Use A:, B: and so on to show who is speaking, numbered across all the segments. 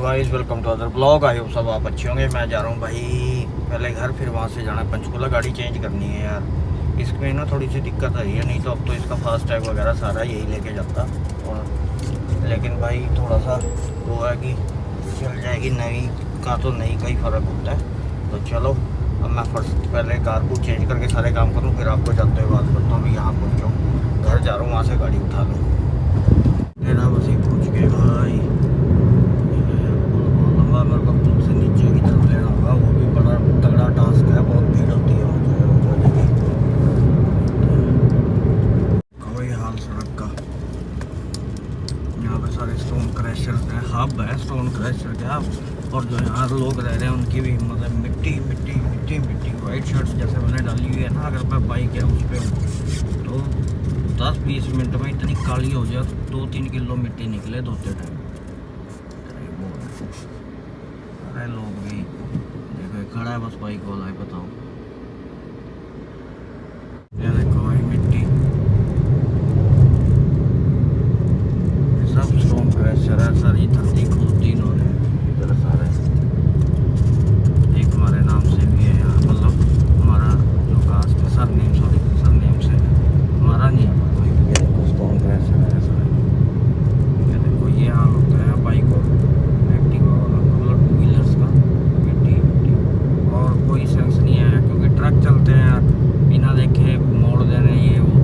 A: Guys welcome to other blog. I hope सब आप अच्छे होंगे। मैं जा रहा हूँ भाई पहले घर, फिर वहाँ से जाना पंचकूला। गाड़ी चेंज करनी है यार, इसमें ना थोड़ी सी दिक्कत आई है, नहीं तो अब तो इसका फास्ट टैग वगैरह सारा यही लेके जाता। और लेकिन भाई थोड़ा सा वो है कि चल जाएगी, नई का तो नई का ही फ़र्क होता है। तो चलो अब मैं फर्स्ट पहले कार को चेंज करके सारे काम करूँ, फिर आपको जाते हुए बात करता हूँ। यहाँ पहुँचा हूँ, घर जा रहा हूँ, वहाँ से गाड़ी उठा लूँ। मेरा बस ही पहुँच गए भाई। मेरे को पुल से नीचे की तरफ लेना होगा, वो भी बड़ा तगड़ा टास्क है, बहुत भीड़ होती है कोई हाल सड़क का। यहाँ पे सारे स्टोन क्रैशर हैं, हब है स्टोन क्रैशर का। और जो यहाँ लोग रह रहे हैं उनकी भी मतलब मिट्टी मिट्टी मिट्टी मिट्टी वाइट शर्ट्स जैसे मैंने डाली हुई है ना, अगर मैं बाइक है उस पर तो 10-20 मिनट में इतनी काली हो जाए, 2-3 किलो मिट्टी निकले धोते टाइम। अरे लोग भी देखो खड़ा है बस बाइक वाला है, बताओ। ये देखो भाई मिट्टी, सब स्टोन क्रैशर है, सारी धरती खोदती इन्होंने इधर सारे। एक हमारे नाम से भी है यहाँ, मतलब हमारा जो कास्ट है, सरनेम से हमारा नहीं है कोई। ये देखो स्टोन क्रैशर है सारे। ये देखो ये हाल होता है बाइक और एक्टिवा वाला, मतलब 2 व्हीलर्स का। मिट्टी और कोई सेंस नहीं है, क्योंकि ट्रक चलते हैं यार बिना देखे मोड़ देने, ये वो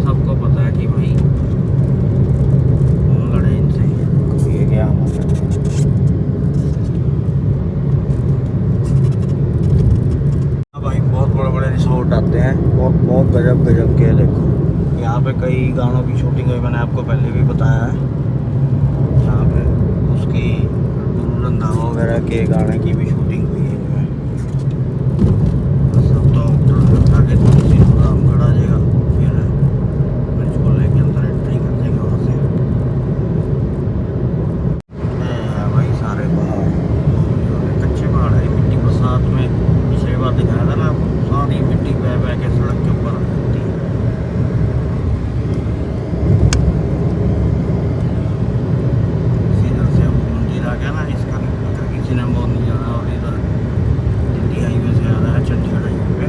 A: सबको पता है कि भाई कौन लड़े इनसे। ये क्या भाई, बहुत बड़े बड़े रिसोर्ट आते हैं, बहुत गजब गजब के। देखो यहाँ पे कई गानों की शूटिंग हुई, मैंने आपको पहले भी बताया है। यहाँ पे उसकी गुरु रंधावा वगैरह के गाने की भी शूटिंग हुई है। सब तो आगे थोड़ी सी हम खड़ा जाएगा, फिर पंचकूला के अंदर एंट्री कर देंगे वहाँ से। भाई सारे पहाड़, कच्चे पहाड़ है, मिट्टी बरसात में पिछले बार दिखाया था ना, सारी मिट्टी बह बह के सड़क के ऊपर रहती है। इधर से मंदिर आ गया ना, इसका किसी ने बहुत नहीं जाना। और इधर दिल्ली हाईवे से आ रहा है, चंडीगढ़ हाईवे पे।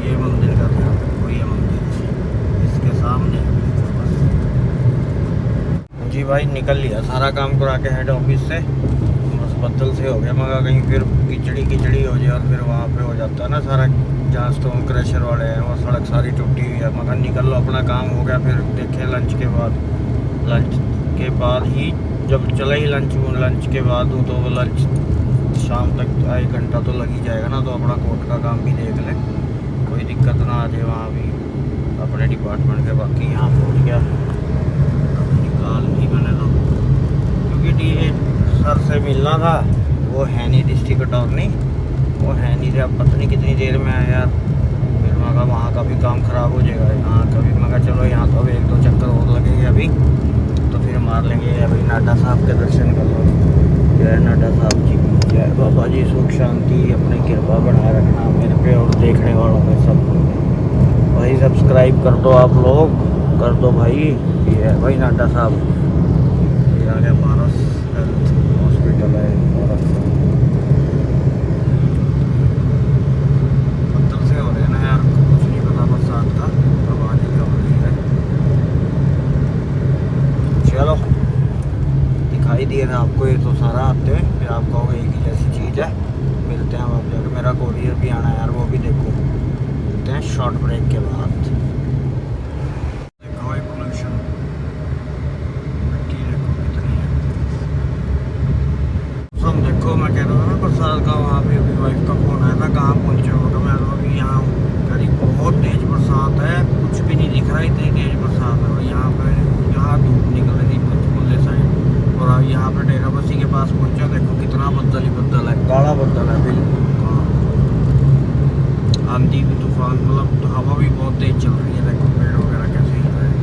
A: ये मंदिर का ध्यान रखो, ये मंदिर इसके सामने है बस। जी भाई निकल लिया, सारा काम करा के हेड ऑफिस से। बस बदल से हो गया, मगर कहीं फिर कीचड़ी हो जाए और फिर वहाँ पे हो जाता है ना सारा, जहाँ स्टोन क्रैशर वाले हैं वो सड़क सारी टूटी हुई है। मगर निकल लो, अपना काम हो गया। फिर देखें लंच के बाद ही, जब चले ही लंच के बाद हूँ, तो वो लंच शाम तक 1 घंटा तो लग ही जाएगा ना। तो अपना कोर्ट का काम भी देख लें, कोई दिक्कत ना आ जाए वहाँ भी अपने डिपार्टमेंट के। बाकी यहाँ पहुँच गया, निकाल दी मैंने तो, क्योंकि DA सर से मिलना था, वो है नहीं डिस्ट्रिक्ट अटॉर्नी, वो है नहीं थे। अब पता नहीं कितनी देर में आया यार। फिर मगर वहाँ का भी काम ख़राब हो जाएगा, यहाँ का भी। मगर चलो यहाँ तो 1-2 चक्कर और लगेंगे अभी, तो फिर मार लेंगे। अभी नाडा साहब के दर्शन कर लो। जय नाडा साहब जी, जय बाबा जी, सुख शांति, अपनी कृपा बनाए रखना मेरे पे और देखने वालों पे सब। भाई सब्सक्राइब कर दो, आप लोग कर दो भाई। ये है भाई नाडा साहब, ये आ गया पारस हेल्थ हॉस्पिटल है। बदल से हो रहे हैं ना यार, कुछ नहीं पता बरसात का कब आ जाएगा हो रही है। चलो दिखाई दिए ना आपको ये तो सारा आते हैं, फिर आप कहोगे एक ही जैसी चीज़ है। मिलते हैं अब जाकर, मेरा कोरियर भी आना है यार, वो भी देखो। मिलते हैं शॉर्ट ब्रेक के बाद। देखो भाई पोल्यूशन, मिट्टी देखो कितनी है। सब देखो, मैं कह रहा था ना बरसात का, वहाँ पे अभी वाइफ का फ़ोन आया था, कहाँ पहुँचे हो। तो मैं तो अभी यहाँ हूँ, करीब बहुत तेज़ बरसात है, कुछ भी नहीं दिख रहा, इतनी तेज़ बरसात है। और यहाँ पे यहाँ धूप निकल रही थी पंचकूले साइड, और अब यहाँ पे डेरा बस्सी के पास पहुँचा। देखो कितना बदल ही बदल है, काला बदल है बिल्कुल। आंधी भी, तूफान, मतलब हवा भी बहुत तेज़ चल रही है। देखो पेड़ वगैरह कैसे हिल रहे हैं।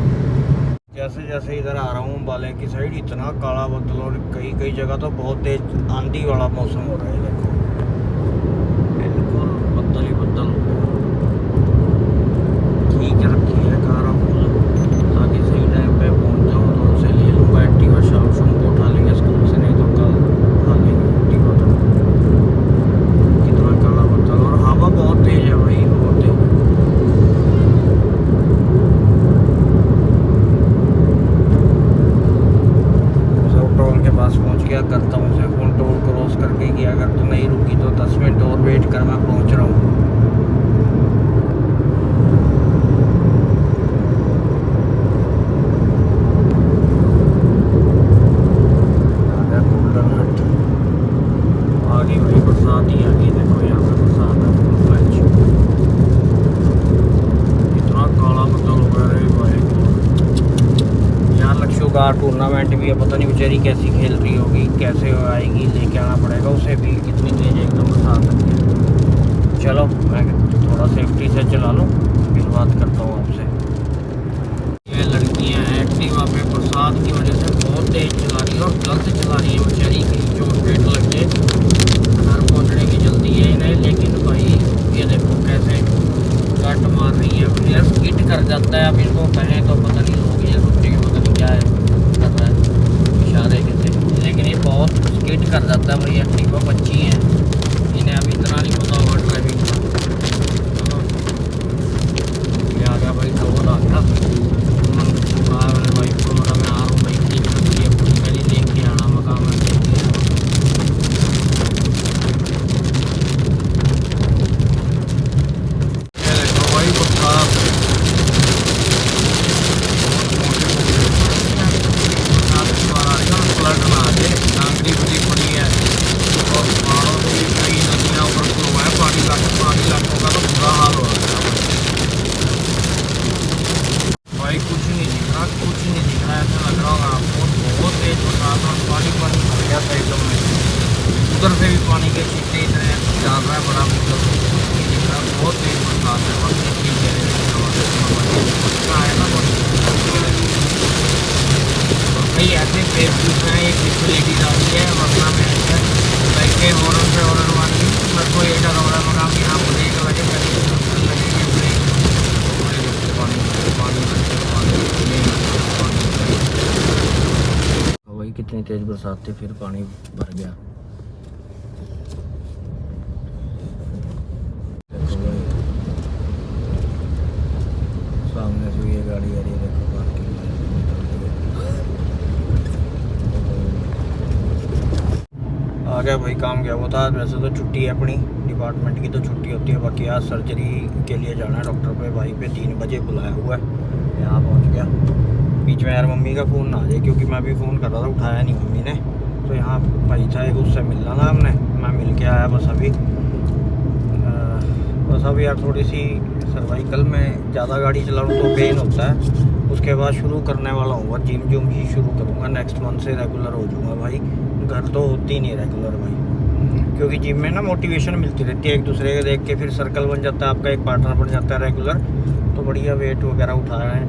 A: जैसे जैसे इधर आ रहा हूँ बाले की साइड, इतना काला बदल, और कई जगह तो बहुत तेज़ आंधी वाला मौसम हो रहा है। देखो बिल्कुल बदल ही बदल हो गया। ठीक रखी है कार फुल, ताकि सही टाइम पे पहुँच जाऊँ, तो उसे ले लूँगा एक्टिवा। शाम को उठा लेंगे स्कूल से, नहीं तो कल का टूर्नामेंट भी है, पता नहीं बेचारी कैसी खेल रही होगी, कैसे आएगी, लेके आना पड़ेगा उसे भी। कितनी तेज एकदम बरसात है। चलो मैं थोड़ा सेफ्टी से चला लूँ, फिर बात करता हूँ आपसे। ये लड़कियाँ एक्टिवा पे बरसात की वजह से बहुत तेज चला रही है और गलत चला रही है बेचारी, कहीं चोट पेट लग जाए, घर पहुँचने की जल्दी है इन्हें। लेकिन भाई ये देखो कैसे कट मार रही है, यार स्किट कर जाता है। अब इनको कहें तो पता नहीं लोग ये सोचेंगे पता नहीं क्या है कर रहा है इशारे के से, लेकिन ये बहुत स्किट कर जाता है भाई। एक्टिवा बच्ची हैं, इन्हें अभी इतना नहीं पता होगा ड्राइविंग का। ये आ गया भाई, डोर आ गया। वाइफ को मैं आ रहा हूँ भाई, ठीक है पहले देख के आना मकान में, देख के आना। ये देखो भाई बरसात फ्लड ना आ जाए, नांगरी बड़ी पड़ी है और पहाड़ों में भी कई नदियाँ ऊपर फ्लो है। पहाड़ी इलाकों का तो बुरा हाल हो रहा है भाई। कुछ नहीं दिख रहा, कुछ नहीं दिख रहा। ऐसा लग रहा होगा आपको बहुत तेज बरसात और पानी भर गया था एकदम में। उधर से भी पानी के छींटे इतने डाल रहा है बड़ा, मतलब कुछ नहीं दिख रहा। बहुत तेज बरसात है, बस ठीक है ना भाई। ऐसे फेसबुक में एक लेडी डालती है वरना में ऐसे बैठे हॉर्न पे हॉर्न मारती, बस कोई ऐसा हो रहा है मकान की यहाँ ब्रेक लगे लगेंगे ब्रेक। भाई कितनी तेज बरसात थी, फिर पानी भर गया। देखो भाई सामने से ये गाड़ी आ रही है, देखो पार्किंग में आ गया भाई। काम गया वो था, वैसे तो छुट्टी है अपनी डिपार्टमेंट की, तो छुट्टी होती है। बाकी आज सर्जरी के लिए जाना है डॉक्टर पे भाई पे, 3 बजे बुलाया हुआ है। यहाँ पहुँच गया। बीच में यार मम्मी का फ़ोन ना आ जाए, क्योंकि मैं भी फ़ोन कर रहा था, उठाया नहीं मम्मी ने। तो यहाँ भाई था एक, उससे मिलना था हमने, मैं मिल के आया बस अभी। बस अभी यार थोड़ी सी सर्वाइकल में ज़्यादा गाड़ी चलाऊँ तो पेन होता है। उसके बाद शुरू करने वाला हूँ, जिम जुम ही शुरू करूँगा नेक्स्ट मंथ से, रेगुलर हो जाऊँगा भाई। घर तो होती नहीं रेगुलर भाई, क्योंकि जिम में ना मोटिवेशन मिलती रहती है, एक दूसरे को देख के फिर सर्कल बन जाता है, आपका एक पार्टनर बन जाता है रेगुलर। तो बढ़िया वेट वगैरह उठा रहे हैं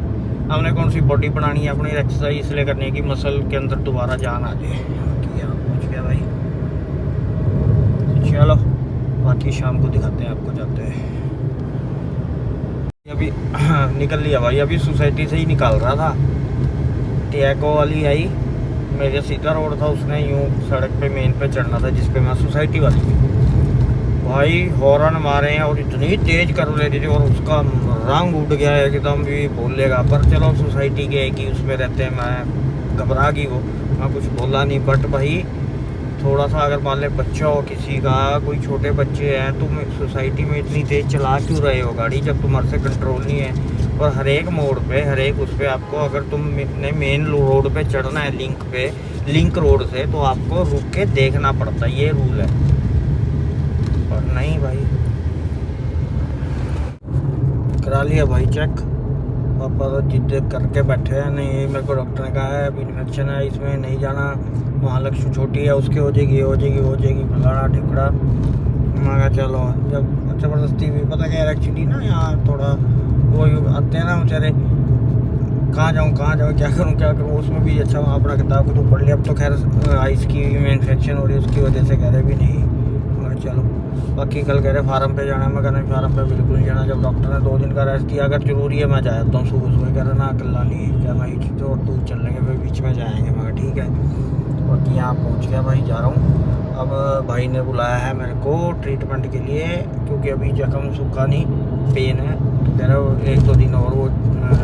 A: हमने। कौन सी बॉडी बनानी है अपनी, एक्सरसाइज इसलिए करनी है कि मसल के अंदर दोबारा जान आ जाए। यहाँ पहुँच गया भाई, चलो बाकी शाम को दिखाते हैं आपको जाते हैं। अभी निकल लिया भाई, अभी सोसाइटी से ही निकाल रहा था। टियाको वाली आई, मेरे सीधा रोड था, उसने यूँ सड़क पे मेन पे चढ़ना था जिस पे मैं सोसाइटी वाली थी। भाई हॉर्न मारे हैं और इतनी तेज कर ले रही थी, और उसका रंग उठ गया है एकदम भी बोलेगा। पर चलो सोसाइटी के कि उसमें रहते हैं, मैं घबरा गई वो, मैं कुछ बोला नहीं। बट भाई थोड़ा सा अगर मान ले बच्चा हो किसी का, कोई छोटे बच्चे हैं, तुम सोसाइटी में इतनी तेज चला क्यों रहे हो गाड़ी, जब तुम्हारे से कंट्रोल नहीं है। और हर एक मोड़ पे, हर एक उस पर आपको, अगर तुमने मेन रोड पे चढ़ना है लिंक रोड से, तो आपको रुक के देखना पड़ता है, ये रूल है। और नहीं भाई, करा लिया भाई चेक। पापा तो जिद करके बैठे हैं, नहीं मेरे को डॉक्टर ने कहा है अभी इन्फेक्शन है, इसमें नहीं जाना, वहाँ लक्ष्य छोटी है, उसकी हो जाएगी फलाना टिकड़ा। मैं कहा चलो, जब ज़बरदस्ती भी पता क्या है एक्चुअली ना, यहाँ थोड़ा वो आते हैं ना बेचारे, कहाँ जाऊँ क्या करूँ, उसमें भी अच्छा अपना किताब को तो पढ़ लिया। अब तो खैर आइस की में इन्फेक्शन हो रही है, उसकी वजह से कह रहे भी नहीं। मैं चलो, बाकी कल कह रहे फार्म पे जाना है, मैं कह रहा फार्म पे बिल्कुल नहीं जाना। जब डॉक्टर ने 2 दिन का रेस्ट दिया, अगर जरूरी है मैं जाता हूँ सुबह कह रहा ना अकेला नहीं है, क्या भाई ठीक तो दूर चल लेंगे, फिर बीच में जाएंगे। मैं ठीक है। बाकी यहाँ पहुँच गया भाई, जा रहा हूँ अब। भाई ने बुलाया है मेरे को ट्रीटमेंट के लिए, क्योंकि अभी जख्म सूखा नहीं, पेन है, तो कह रहा 1-2 दिन और वो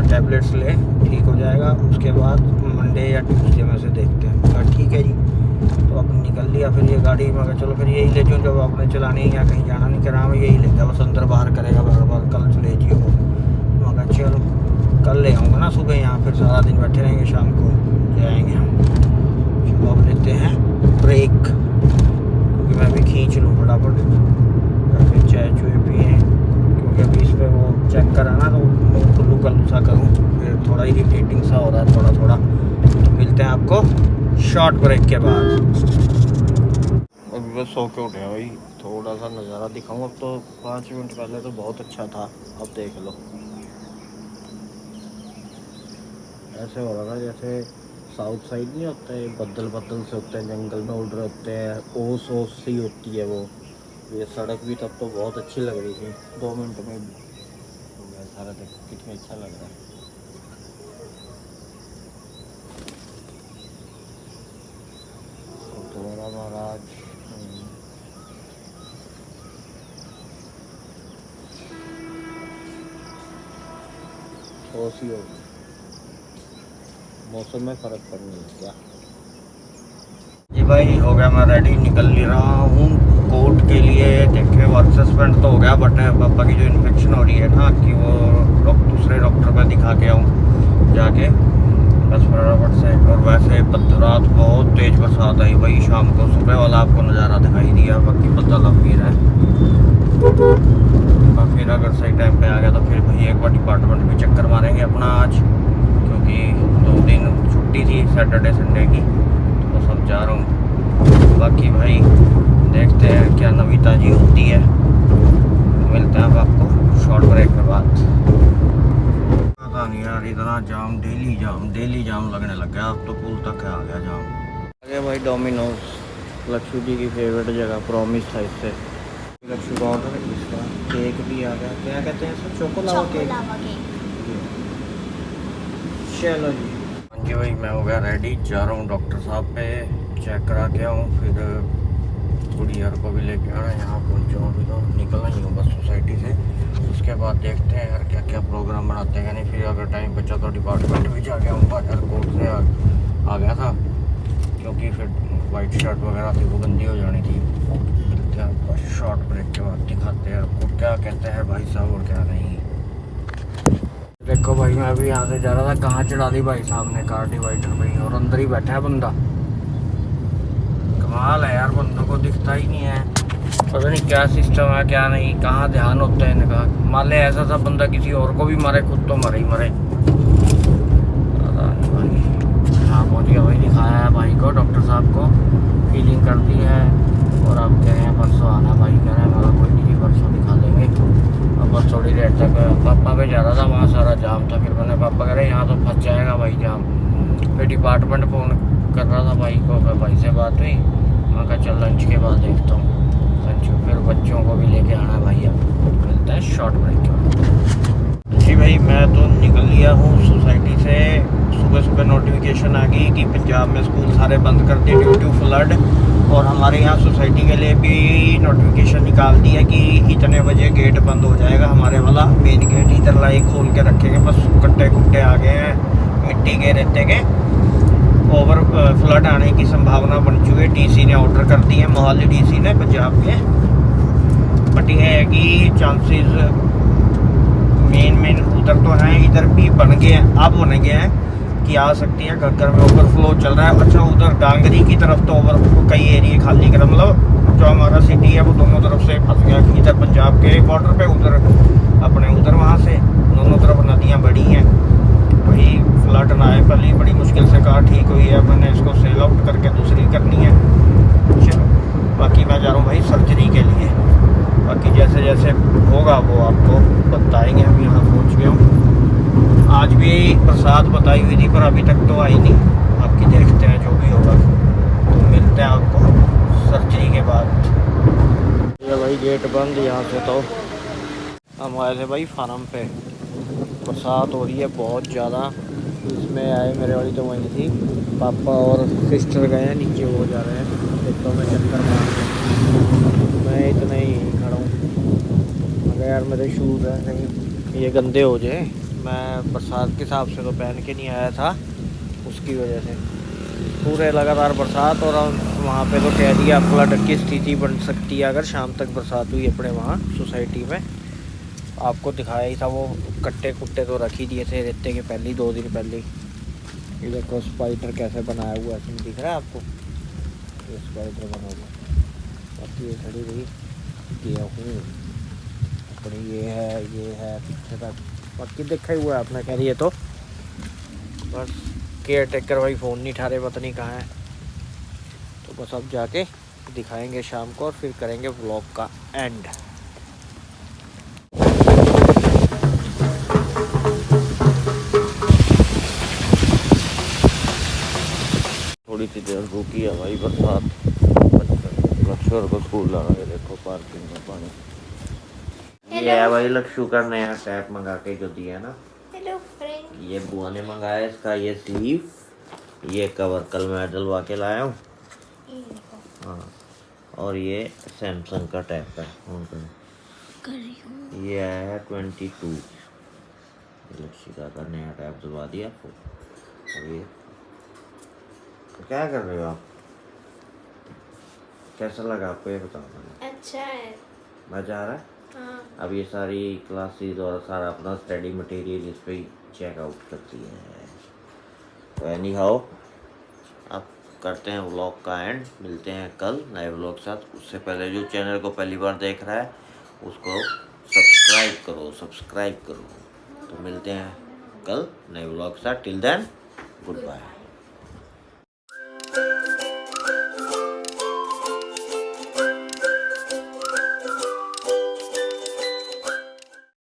A: टैबलेट्स ले, ठीक हो जाएगा। उसके बाद मंडे या ट्यूसडे में से देखते हैं। ठीक है जी। तो अपन निकल लिया फिर ये गाड़ी, मैं चलो फिर यही ले जाऊँ, जब आपने चलानी है या कहीं जाना नहीं करा, मैं यही ले जाऊँ, बस अंदर बाहर करेगा बार कल चले जियो। मैं चलो कल ले आऊँगा ना सुबह, यहाँ फिर सारा दिन बैठे रहेंगे, शाम को जाएंगे हम। चलो अब लेते हैं ब्रेक, क्योंकि मैं भी खींच लूँ फटाफट, फिर चाय पिए, क्योंकि अभी इस पर वो चेक करा ना, तो कुल्लू सा करूँ, फिर थोड़ा इरिटेटिंग सा हो रहा है थोड़ा। तो मिल मिलते हैं आपको शॉर्ट ब्रेक के बाद। अभी बस सो के उठे भाई, थोड़ा सा नज़ारा दिखाऊं। अब तो 5 मिनट पहले तो बहुत अच्छा था, अब देख लो ऐसे हो रहा था जैसे साउथ साइड नहीं होते बद्दल बद्दल से होते हैं, जंगल में उड़ रहे होते हैं, ओस ओस सी होती है वो। ये सड़क भी तब तो बहुत अच्छी लग रही थी, 2 मिनट में हो गया सारा। देखो कितना अच्छा लग रहा है। दोबारा महाराज ओसी हो गई, मौसम में फ़र्क पड़ने लग गया। जी भाई हो गया, मैं रेडी निकल ले रहा हूँ कोर्ट के लिए। देखे वर्क सस्पेंड तो हो गया, बट पापा की जो इन्फेक्शन हो रही है ना कि वो दूसरे डॉक्टर पर दिखा के आऊँ जाके बस फटाफट से। और वैसे रात बहुत तेज़ बरसात आई भाई शाम को, सुबह वाला आपको नज़ारा दिखाई दिया, बाकी बदल अब भी है। और फिर अगर सही टाइम पे आ गया तो फिर भाई एक बार डिपार्टमेंट भी चक्कर मारेंगे अपना आज, क्योंकि 2 दिन छुट्टी थी सैटरडे संडे की, तो सब जा रहा हूँ। बाकी भाई देखते हैं क्या नवी ताजी होती है, मिलते हैं आपको शॉर्ट ब्रेक के बाद। पता नहीं यार, इतना जाम, डेली जाम लगने लग गया, अब तो पुल तक आ गया जाम। आगे भाई डोमिनोज, लक्ष्मी जी की फेवरेट जगह, प्रॉमिस था इससे। लक्ष्मी का ऑर्डर है, इसका केक भी आ गया। क्या कहते हैं सर? Choco lava cake. चलो जी। हाँ जी भाई, मैं हो गया रेडी, जा रहा हूँ डॉक्टर साहब पे, चेक करा के आऊँ, फिर गुड़िया को भी लेके आना। यहाँ पहुँचा हूँ, अभी तो निकलना ही हूँ बस सोसाइटी से। उसके बाद देखते हैं यार क्या क्या प्रोग्राम बनाते हैं, नहीं फिर अगर टाइम बचा तो डिपार्टमेंट भी जाके आऊँगा। एयरपोर्ट से आ गया था, क्योंकि फिर वाइट शर्ट वगैरह थी वो गंदी हो जानी थी। मिलते हैं शॉर्ट ब्रेक के बाद, दिखाते हैं आपको क्या कहते हैं भाई साहब और क्या नहीं। देखो भाई, मैं अभी यहाँ से जा रहा था, कहाँ चढ़ा दी भाई साहब ने कार डिवाइडर भाई, और अंदर ही बैठा है बंदा। कमाल है यार, बंदों को दिखता ही नहीं है, पता नहीं क्या सिस्टम है क्या नहीं, कहाँ ध्यान होता है इनका। मान ले ऐसा सा बंदा किसी और को भी मारे, खुद तो मरे ही मरे। हाँ पहुँच गया भाई, दिखाया है भाई को, डॉक्टर साहब को फीलिंग कर दी है, और अब कह रहे हैं परसों आना। भाई कह रहे हैं हमारा कोई नहीं, परसों दिखा देंगे। अब बस थोड़ी देर तक पापा पे जा रहा था, वहाँ सारा जाम था, फिर मैंने पापा कह रहे यहाँ तो फंस जाएगा भाई जाम। फिर डिपार्टमेंट फ़ोन कर रहा था भाई को, फिर भाई से बात हुई, मैं कहा चल लंच के बाद देखता हूँ लंच, फिर बच्चों को भी लेके आना भाई। अब मिलता है शॉर्ट ब्रेक के बाद। जी भाई मैं तो निकल लिया हूँ सोसाइटी से। सुबह नोटिफिकेशन आ गई कि पंजाब में स्कूल सारे बंद कर दिए ड्यू टू फ्लड, और हमारे यहाँ सोसाइटी के लिए भी नोटिफिकेशन निकाल दी है कि इतने बजे गेट बंद हो जाएगा। हमारे वाला मेन गेट इधर लाई खोल के रखेंगे, बस कट्टे कुट्टे आ गए हैं मिट्टी के रेते के, ओवर फ्लड आने की संभावना बन चुकी है। डीसी ने ऑर्डर कर दिए, मोहाली डीसी ने पंजाब के। बट यह है कि चांसेस मेन उधर तो हैं, इधर भी बन गए हैं, अब बन गए हैं कि आ सकती है, घर में ओवरफ्लो चल रहा है। अच्छा उधर डांगरी की तरफ तो ओवरफ्लो, कई एरिए खाली कर, मतलब जो हमारा सिटी है वो दोनों तरफ से फंस गया, कि इधर पंजाब के बॉर्डर पे, उधर अपने उधर वहाँ से दोनों तरफ नदियाँ बड़ी हैं। वही फ्लड ना आए, पहले बड़ी मुश्किल से कार ठीक हुई है, मैंने इसको सेल आउट करके दूसरी करनी है। चलो बाकी मैं जा रहा हूँ भाई सर्जरी के लिए, बाकी जैसे जैसे होगा वो आपको बताएंगे। हम यहाँ पहुँच गए हूँ, आज भी बरसात बताई हुई थी पर अभी तक तो आई नहीं, बाकी देखते हैं जो भी होगा, तो मिलते हैं आपको सर्जरी के बाद। ये भाई गेट बंद यहाँ से, तो हम आए थे भाई फार्म पे, बरसात हो रही है बहुत ज़्यादा। इसमें आए, मेरे वाली तो वहीं थी, पापा और सिस्टर गए हैं नीचे, वो जा रहे हैं खेतों में चक्कर मारने, मैं इतना ही खड़ा हूँ। मगर यार मेरे शूज़ हैं, कहीं ये गंदे हो जाए। मैं बरसात के हिसाब से तो पहन के नहीं आया था, उसकी वजह से पूरे लगातार बरसात, और वहाँ पे तो कह दिया फ्लड की स्थिति बन सकती है अगर शाम तक बरसात हुई अपने वहाँ सोसाइटी में। आपको दिखाया ही था, वो कट्टे कुट्टे तो रख ही दिए थे रेते के पहले ही, 2 दिन पहले। ये देखो स्पाइडर कैसे बनाया हुआ है, दिख रहा है आपको, ये स्पाइडर बना हुआ। बाकी ये खड़ी रही किया हूँ अपनी, ये है पीछे तक, बाकी देखा ही हुआ है आपने, कह रही है तो बस केयर टेकर भाई फ़ोन नहीं उठा रहे, पता नहीं कहाँ है। तो बस अब जाके दिखाएंगे शाम को और फिर करेंगे व्लॉग का एंड। थोड़ी सी देर रुकी है भाई बरसात, लक्ष्मण को स्कूल लगा के देखो पार्किंग में पानी। ये है भाई लक्ष्मण का नया टैप मंगा के जो दिया ना। Hello friend. ये बुआ ने मंगाया इसका ये स्लीव, ये कवर कल मैं डलवा के लाया हूँ। हाँ, और ये सैमसंग का टैप है ऑन कर। ये आया है 22। लक्ष्मिका का नया टैप डलवा दिया आपको। और ये तो क्या कर रहे हो आप? कैसा लगा आपको ये बताओ मुझे। अच्छा है, मजा आ रहा है। हाँ। अब ये सारी क्लासेस और सारा अपना स्टडी मटेरियल इस पे चेकआउट करती है। तो एनी हाउ अब करते हैं व्लॉग का एंड, मिलते हैं कल नए व्लॉग के साथ। उससे पहले जो चैनल को पहली बार देख रहा है उसको सब्सक्राइब करो। तो मिलते हैं कल नए व्लॉग के साथ। Till then good bye.